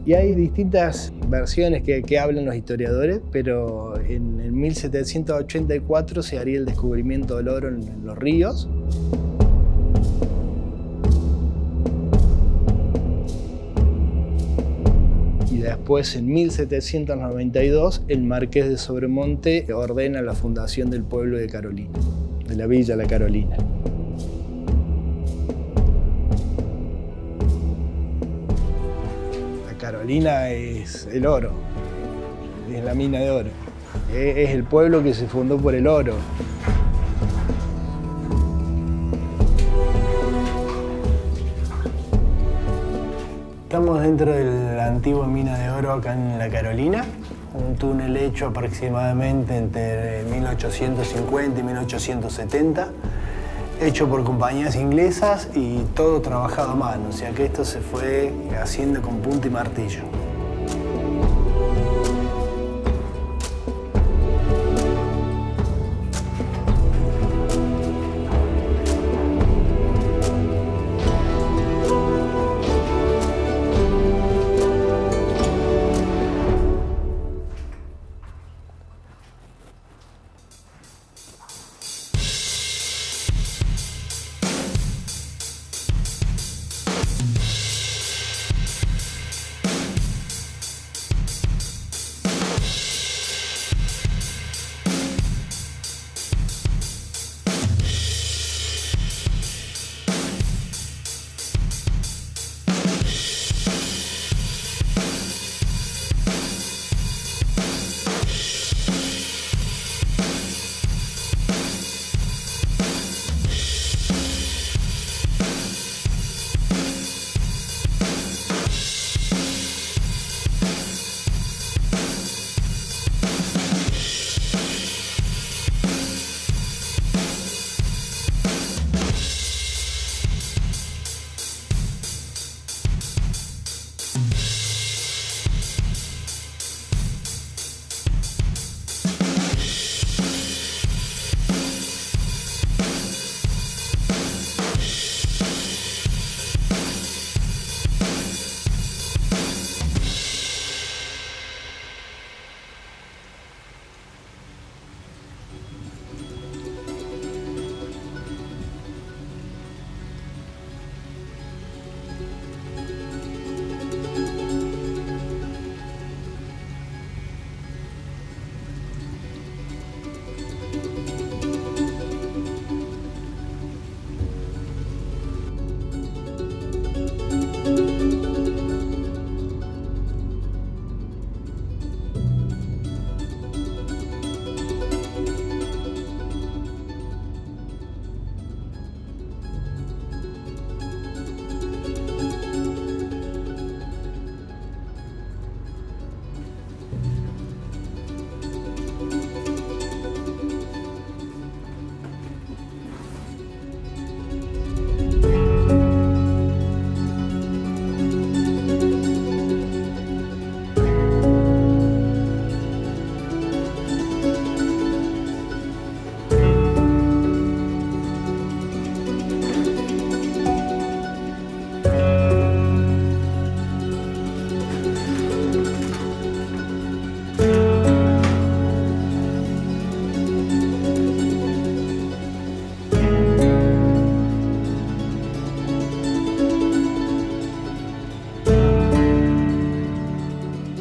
Y hay distintas versiones que hablan los historiadores, pero en 1784 se haría el descubrimiento del oro en los ríos. Y después, en 1792, el marqués de Sobremonte ordena la fundación del pueblo de Carolina, de la Villa La Carolina. Carolina es el oro, es la mina de oro, es el pueblo que se fundó por el oro. Estamos dentro de la antigua mina de oro acá en La Carolina, un túnel hecho aproximadamente entre 1850 y 1870. Hecho por compañías inglesas y todo trabajado a mano, o sea que esto se fue haciendo con punta y martillo.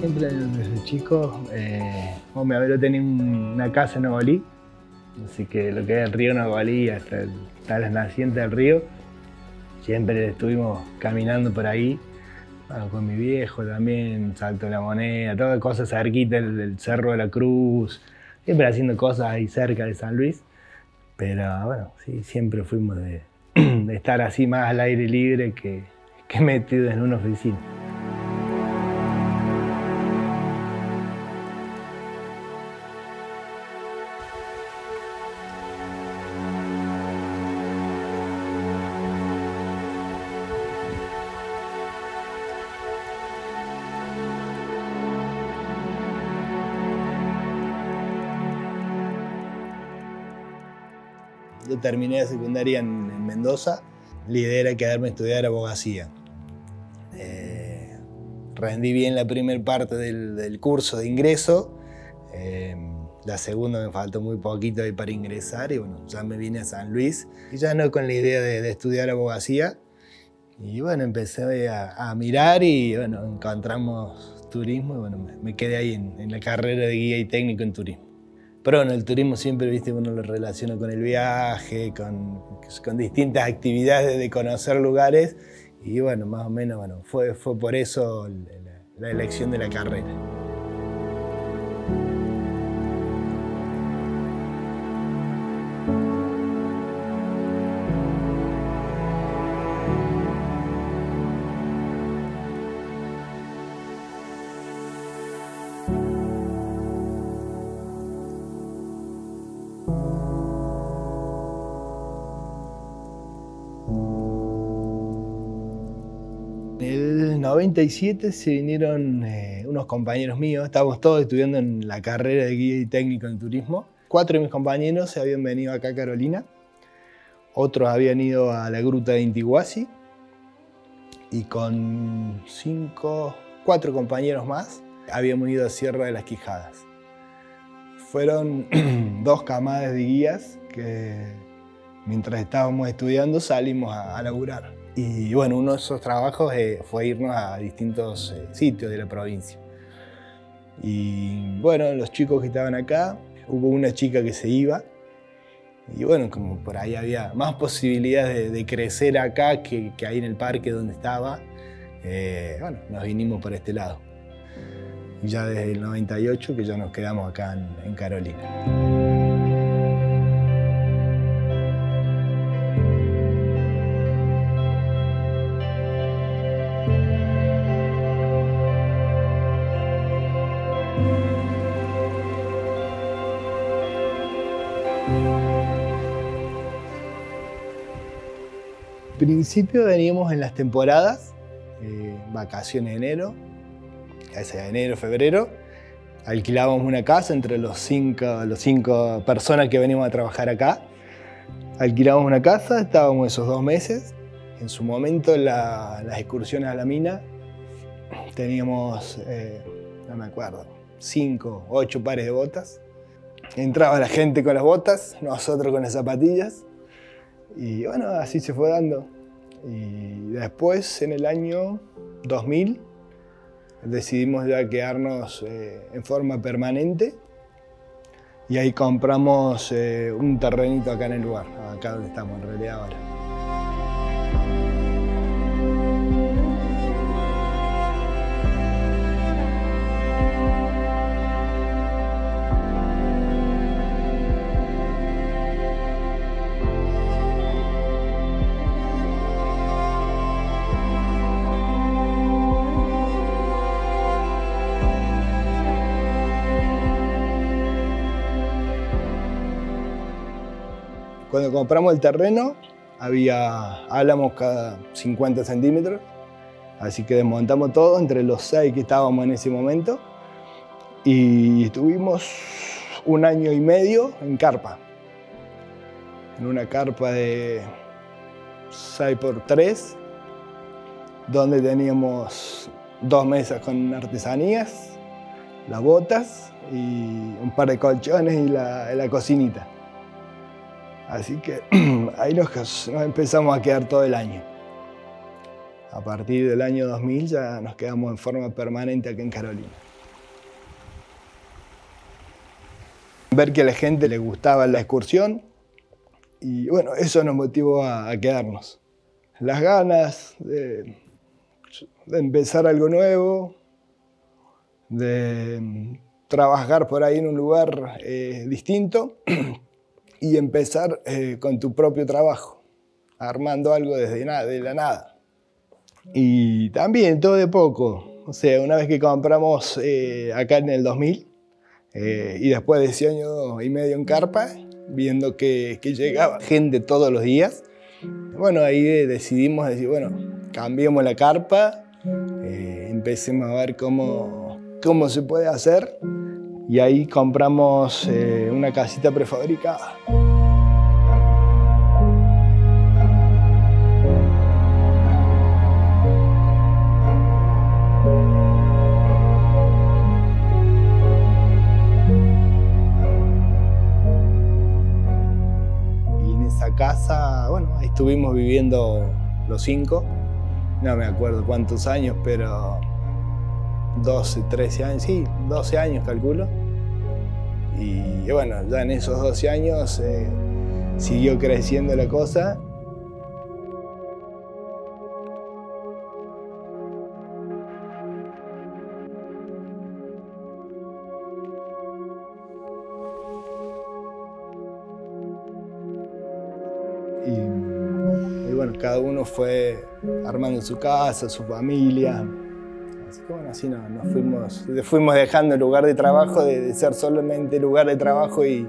Siempre desde chico, mi abuelo tenía una casa en Novalí, así que lo que es el río Novalí hasta las nacientes del río, siempre estuvimos caminando por ahí, bueno, con mi viejo también, Salto de la Moneda, todas cosas cerquita del Cerro de la Cruz, siempre haciendo cosas ahí cerca de San Luis, pero bueno, sí, siempre fuimos de estar así más al aire libre que metidos en una oficina. Yo terminé la secundaria en Mendoza. La idea era quedarme a estudiar abogacía. rendí bien la primera parte del curso de ingreso. La segunda me faltó muy poquito ahí para ingresar y bueno, ya me vine a San Luis. Y ya no con la idea de estudiar abogacía. Y bueno, empecé a mirar y bueno, encontramos turismo y bueno, me quedé ahí en la carrera de guía y técnico en turismo. Pero bueno, el turismo siempre, viste, uno lo relaciona con el viaje, con distintas actividades de conocer lugares y bueno, más o menos bueno, fue por eso la elección de la carrera. En el 97 se vinieron unos compañeros míos, estábamos todos estudiando en la carrera de guía y técnico en turismo. 4 de mis compañeros se habían venido acá a Carolina, otros habían ido a la gruta de Intiguasi y con 4 compañeros más habíamos ido a Sierra de las Quijadas. Fueron 2 camadas de guías que mientras estábamos estudiando salimos a laburar. Y bueno, uno de esos trabajos fue irnos a distintos sitios de la provincia. Y bueno, los chicos que estaban acá, hubo una chica que se iba. Y bueno, como por ahí había más posibilidades de crecer acá que ahí en el parque donde estaba, bueno, nos vinimos por este lado. Y ya desde el 98 que ya nos quedamos acá en Carolina. Al principio veníamos en las temporadas, vacaciones de enero, ya sea enero, febrero. Alquilábamos una casa entre los cinco personas que venimos a trabajar acá. Alquilábamos una casa, estábamos esos 2 meses. En su momento las excursiones a la mina teníamos, no me acuerdo, 5, 8 pares de botas. Entraba la gente con las botas, nosotros con las zapatillas. Y bueno, así se fue dando. Y después, en el año 2000, decidimos ya quedarnos en forma permanente. Y ahí compramos un terrenito acá en el lugar, acá donde estamos en realidad ahora. Cuando compramos el terreno, había álamos cada 50 centímetros, así que desmontamos todo entre los 6 que estábamos en ese momento y estuvimos 1 año y medio en carpa. En una carpa de 6x3, donde teníamos 2 mesas con artesanías, las botas y un par de colchones y la cocinita. Así que ahí nos empezamos a quedar todo el año. A partir del año 2000 ya nos quedamos en forma permanente aquí en Carolina. Ver que a la gente le gustaba la excursión y bueno, eso nos motivó a quedarnos. Las ganas de empezar algo nuevo, de trabajar por ahí en un lugar distinto. Y empezar con tu propio trabajo, armando algo desde de la nada. Y también todo de poco. O sea, una vez que compramos acá en el 2000 y después de ese año y medio en carpa, viendo que llegaba gente todos los días, bueno, ahí decidimos decir, bueno, cambiemos la carpa, empecemos a ver cómo se puede hacer. Y ahí compramos una casita prefabricada. Y en esa casa, bueno, ahí estuvimos viviendo los 5. No me acuerdo cuántos años, pero 12, 13 años, sí, 12 años calculo. Y bueno, ya en esos 12 años siguió creciendo la cosa. Y bueno, cada uno fue armando su casa, su familia. Así que bueno, así nos fuimos dejando el lugar de trabajo de ser solamente lugar de trabajo y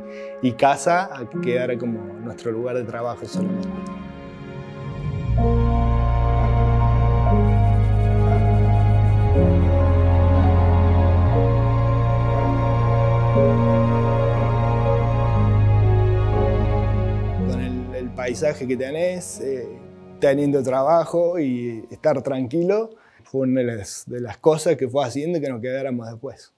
casa a que quedara como nuestro lugar de trabajo solamente. Con el paisaje que tenés, teniendo trabajo y estar tranquilo, fue una de las cosas que fue haciendo que nos quedáramos después.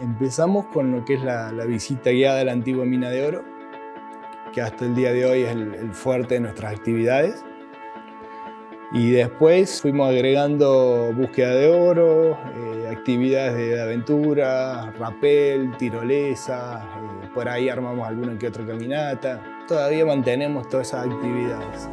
Empezamos con lo que es la visita guiada a la antigua mina de oro, que hasta el día de hoy es el fuerte de nuestras actividades. Y después fuimos agregando búsqueda de oro, actividades de aventura, rapel, tirolesa, por ahí armamos alguna que otra caminata. Todavía mantenemos todas esas actividades.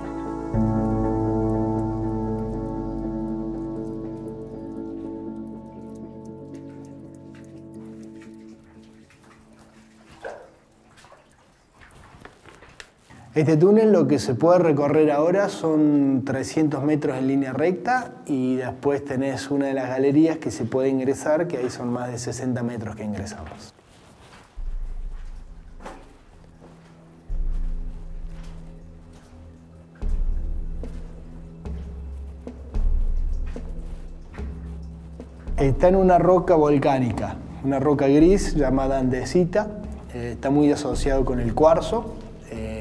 Este túnel lo que se puede recorrer ahora son 300 metros en línea recta y después tenés una de las galerías que se puede ingresar, que ahí son más de 60 metros que ingresamos. Está en una roca volcánica, una roca gris llamada andesita, está muy asociado con el cuarzo.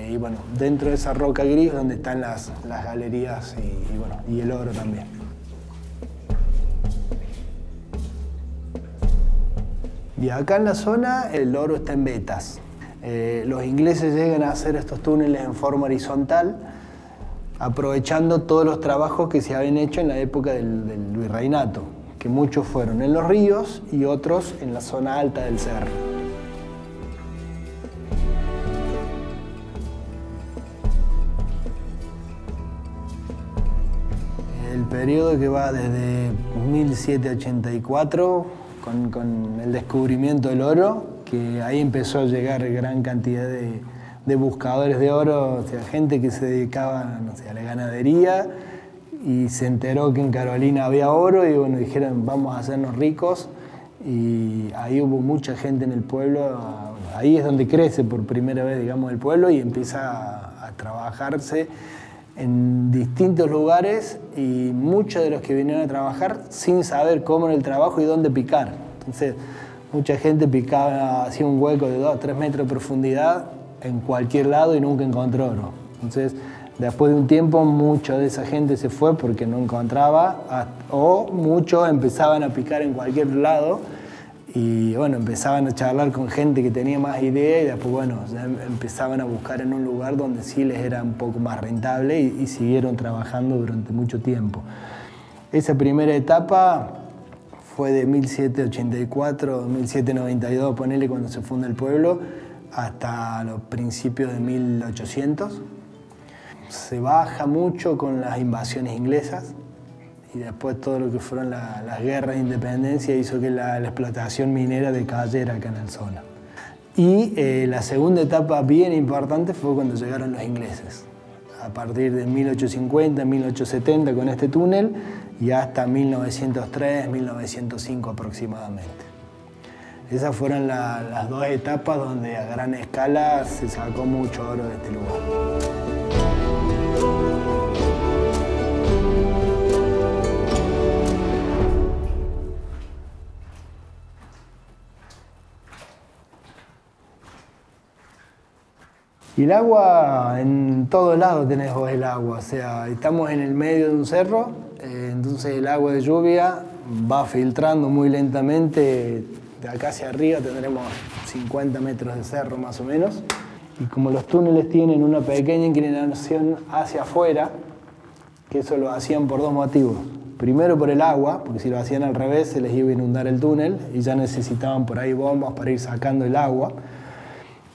Y bueno, dentro de esa roca gris donde están las galerías y el oro también. Y acá en la zona el oro está en vetas. Los ingleses llegan a hacer estos túneles en forma horizontal, aprovechando todos los trabajos que se habían hecho en la época del virreinato, que muchos fueron en los ríos y otros en la zona alta del cerro. El periodo que va desde 1784, con el descubrimiento del oro, que ahí empezó a llegar gran cantidad de buscadores de oro, o sea, gente que se dedicaba, no sé, a la ganadería, y se enteró que en Carolina había oro y bueno, dijeron vamos a hacernos ricos, y ahí hubo mucha gente en el pueblo. Ahí es donde crece por primera vez, digamos, el pueblo y empieza a trabajarse en distintos lugares, y muchos de los que vinieron a trabajar sin saber cómo era el trabajo y dónde picar. Entonces mucha gente picaba, hacía un hueco de 2 a 3 metros de profundidad en cualquier lado y nunca encontró oro. Entonces después de un tiempo mucha de esa gente se fue porque no encontraba, o muchos empezaban a picar en cualquier lado y bueno, empezaban a charlar con gente que tenía más idea, y después bueno, ya empezaban a buscar en un lugar donde sí les era un poco más rentable, y siguieron trabajando durante mucho tiempo. Esa primera etapa fue de 1784, 1792, ponele, cuando se funda el pueblo, hasta los principios de 1800. Se baja mucho con las invasiones inglesas, y después todo lo que fueron las guerras de independencia hizo que la explotación minera decayera acá en la zona. Y la segunda etapa bien importante fue cuando llegaron los ingleses, a partir de 1850, 1870 con este túnel, y hasta 1903, 1905 aproximadamente. Esas fueron las 2 etapas donde a gran escala se sacó mucho oro de este lugar. Y el agua, en todos lados tenés vos el agua, o sea, estamos en el medio de un cerro, entonces el agua de lluvia va filtrando muy lentamente. De acá hacia arriba tendremos 50 metros de cerro más o menos, y como los túneles tienen una pequeña inclinación hacia afuera, que eso lo hacían por 2 motivos. Primero por el agua, porque si lo hacían al revés se les iba a inundar el túnel y ya necesitaban por ahí bombas para ir sacando el agua.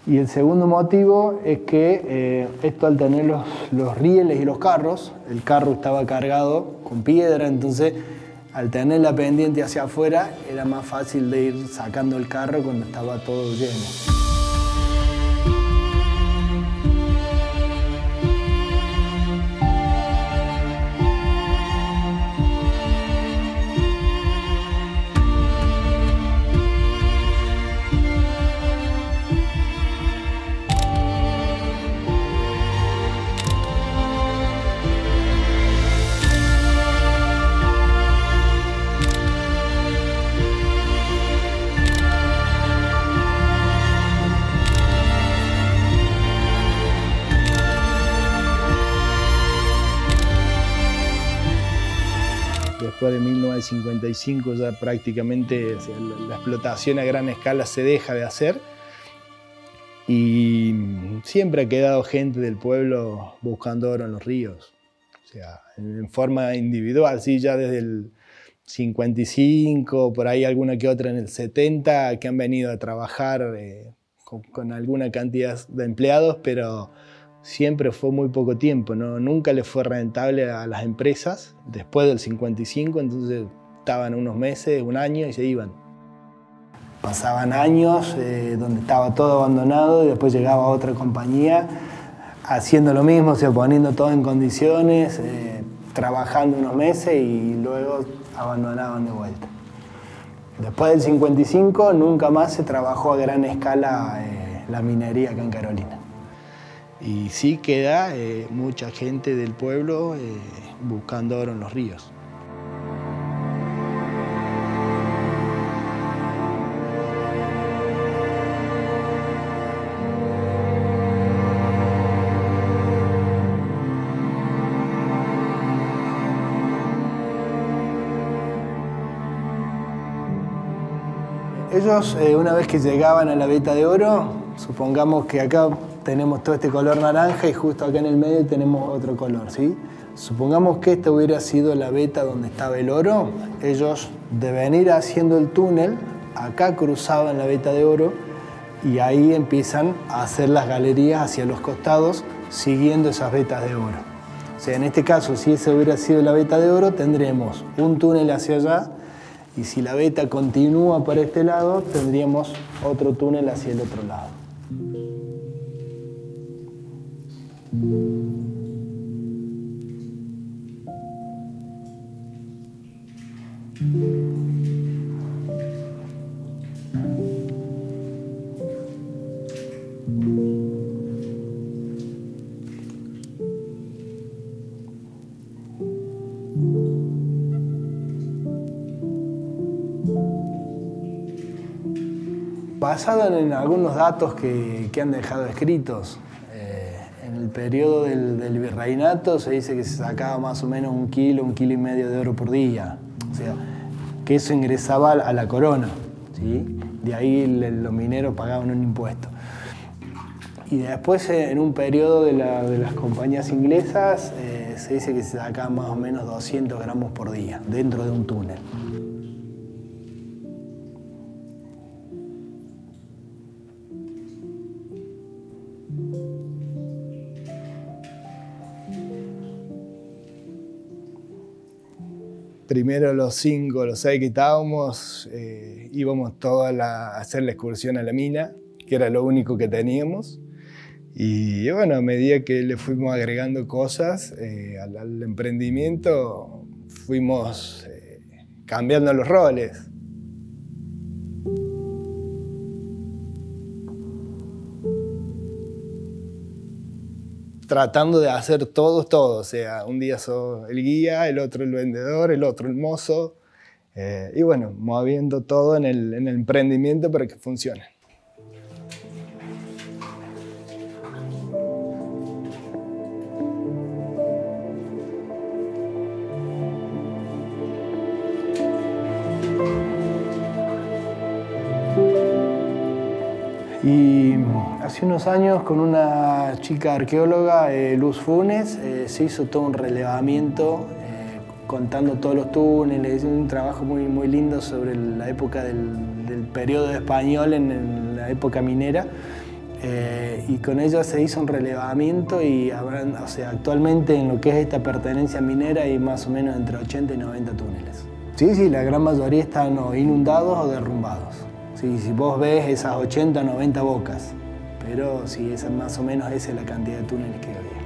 Y el segundo motivo es que esto, al tener los rieles y los carros, el carro estaba cargado con piedra, entonces al tener la pendiente hacia afuera era más fácil de ir sacando el carro cuando estaba todo lleno. Después de 1955 ya prácticamente, o sea, la explotación a gran escala se deja de hacer, y siempre ha quedado gente del pueblo buscando oro en los ríos, o sea, en forma individual, sí, ya desde el 55, por ahí alguna que otra en el 70, que han venido a trabajar con alguna cantidad de empleados, pero siempre fue muy poco tiempo, ¿no? Nunca le fue rentable a las empresas después del 55, entonces estaban unos meses, un año y se iban. Pasaban años donde estaba todo abandonado, y después llegaba otra compañía haciendo lo mismo, o sea, poniendo todo en condiciones, trabajando unos meses y luego abandonaban de vuelta. Después del 55 nunca más se trabajó a gran escala la minería acá en Carolina. Y sí queda mucha gente del pueblo buscando oro en los ríos. Ellos, una vez que llegaban a la veta de oro, supongamos que acá tenemos todo este color naranja y justo acá en el medio tenemos otro color, ¿sí? Supongamos que esta hubiera sido la veta donde estaba el oro, ellos de venir haciendo el túnel, acá cruzaban la Veta de Oro y ahí empiezan a hacer las galerías hacia los costados siguiendo esas vetas de oro. O sea, en este caso, si esa hubiera sido la Veta de Oro, tendremos un túnel hacia allá, y si la veta continúa para este lado, tendríamos otro túnel hacia el otro lado. Basado en algunos datos que han dejado escritos, en el periodo del virreinato se dice que se sacaba más o menos 1 kilo, 1,5 kilos de oro por día. O sea, que eso ingresaba a la corona, ¿sí? De ahí los mineros pagaban un impuesto. Y después, en un periodo de las compañías inglesas, se dice que se sacaban más o menos 200 gramos por día dentro de un túnel. Primero los 5 o los 6 que estábamos, íbamos todos a hacer la excursión a la mina, que era lo único que teníamos. Y bueno, a medida que le fuimos agregando cosas al emprendimiento, fuimos cambiando los roles. Tratando de hacer todo, o sea, un día sos el guía, el otro el vendedor, el otro el mozo, y bueno, moviendo todo en el emprendimiento para que funcione. Y hace unos años, con una chica arqueóloga, Luz Funes, se hizo todo un relevamiento contando todos los túneles, un trabajo muy lindo sobre la época del periodo español en la época minera. Y con ella se hizo un relevamiento y o sea, actualmente en lo que es esta pertenencia minera hay más o menos entre 80 y 90 túneles. Sí, la gran mayoría están o inundados o derrumbados. Sí, si vos ves esas 80 o 90 bocas, pero sí, más o menos esa es la cantidad de túneles que había.